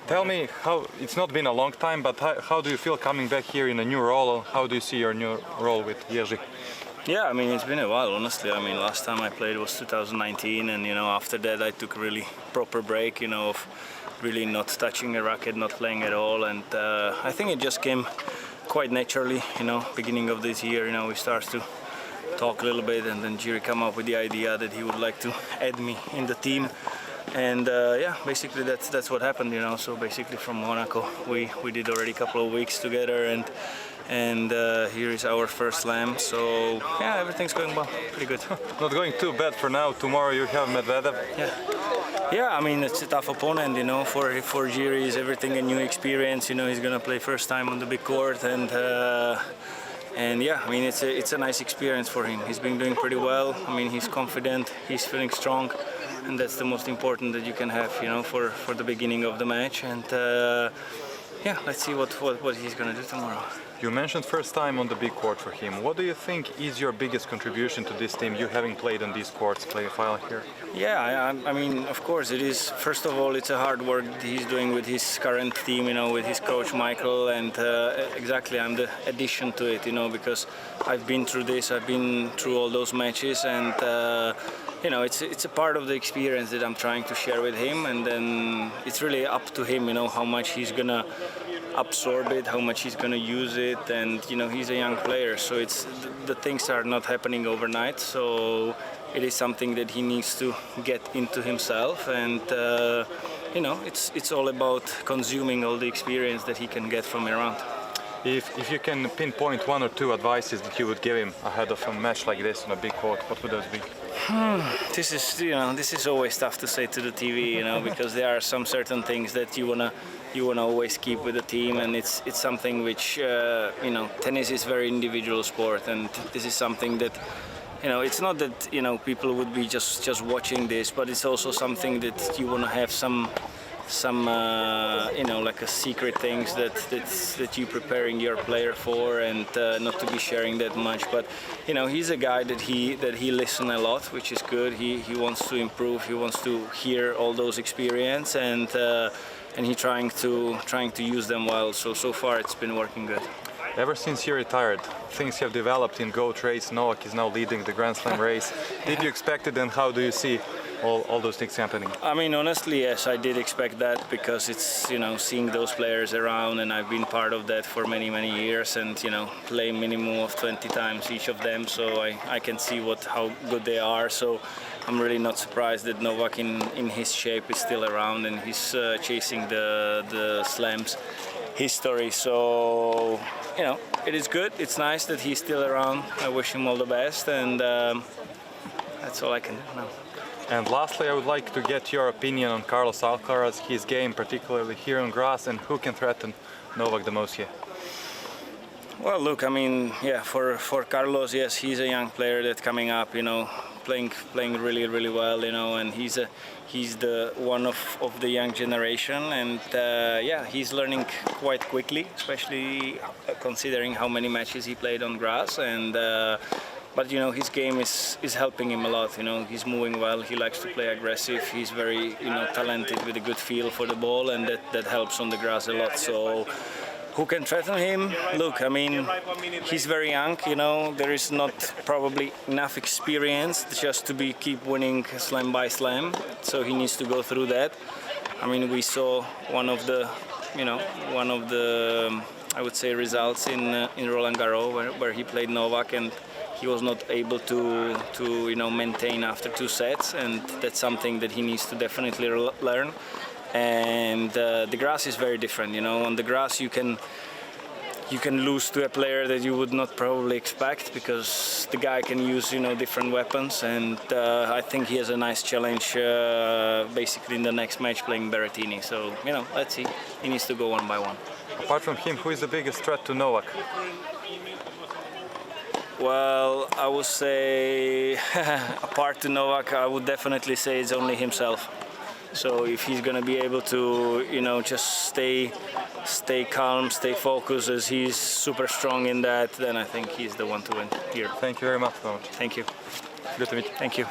Tell me, how it's not been a long time, but how do you feel coming back here in a new role? How do you see your new role with Jerzy? Yeah, I mean, it's been a while, honestly. I mean, last time I played was 2019, and after that I took a really proper break, of really not touching a racket, not playing at all, and I think it just came quite naturally, beginning of this year, we started to talk a little bit, and then Jerzy came up with the idea that he would like to add me in the team. And yeah, basically that's what happened, So basically from Monaco, we did already a couple of weeks together, and here is our first slam. So yeah, everything's going well, pretty good. Not going too bad for now. Tomorrow you have Medvedev. Yeah. I mean, it's a tough opponent, For Jerzy, is everything a new experience. He's gonna play first time on the big court, and yeah, I mean, it's a nice experience for him. He's been doing pretty well. I mean, he's confident, he's feeling strong. And that's the most important that you can have, for the beginning of the match. And yeah, let's see what he's going to do tomorrow. You mentioned first time on the big court for him. What do you think is your biggest contribution to this team, you having played on these courts, play a file here? Yeah, I mean, of course it is. First of all, it's a hard work that he's doing with his current team, with his coach Michael, and exactly, I'm the addition to it, because I've been through this, I've been through all those matches, and it's a part of the experience that I'm trying to share with him, and then it's really up to him, how much he's gonna absorb it, how much he's gonna use it, and he's a young player, so the things are not happening overnight, so it is something that he needs to get into himself, and it's all about consuming all the experience that he can get from around. If you can pinpoint one or two advices that you would give him ahead of a match like this on a big court, what would those be? This is always tough to say to the TV, because there are some certain things that you wanna always keep with the team, and it's something which tennis is very individual sport, and this is something that it's not that people would be just watching this, but it's also something that you wanna have some like a secret things that you preparing your player for, and not to be sharing that much. But he's a guy that he listens a lot, which is good. He wants to improve. He wants to hear all those experience, and he trying to use them well. So far it's been working good. Ever since you retired, things have developed in GOAT race. Novak is now leading the Grand Slam race. Did you expect it, and how do you see all those things happening? I mean, honestly, yes, I did expect that, because it's, seeing those players around, and I've been part of that for many, many years, and, play minimum of 20 times each of them, so I can see how good they are. So I'm really not surprised that Novak in his shape is still around, and he's chasing the slams history. So, it is good. It's nice that he's still around. I wish him all the best, and that's all I can do now. And lastly, I would like to get your opinion on Carlos Alcaraz, his game, particularly here on grass, and who can threaten Novak the most here? Well, look, I mean, yeah, for Carlos, yes, he's a young player that's coming up, playing really, really well, and he's the one of the young generation, and yeah, he's learning quite quickly, especially considering how many matches he played on grass, and but his game is helping him a lot. He's moving well. He likes to play aggressive. He's very talented with a good feel for the ball, and that helps on the grass a lot. So who can threaten him? Look, I mean, he's very young. There is not probably enough experience just to keep winning slam by slam. So he needs to go through that. I mean, we saw one of the I would say results in Roland Garros where he played Novak, and he was not able to maintain after 2 sets, and that's something that he needs to definitely learn. And the grass is very different. On the grass you can lose to a player that you would not probably expect, because the guy can use different weapons, and I think he has a nice challenge basically in the next match playing Berrettini. So let's see. He needs to go one by one. Apart from him, who is the biggest threat to Novak? Well, I would say, apart to Novak, I would definitely say it's only himself. So if he's going to be able to, just stay calm, stay focused, as he's super strong in that, then I think he's the one to win here. Thank you very much, Tomaš. Thank you. Good to meet you. Thank you.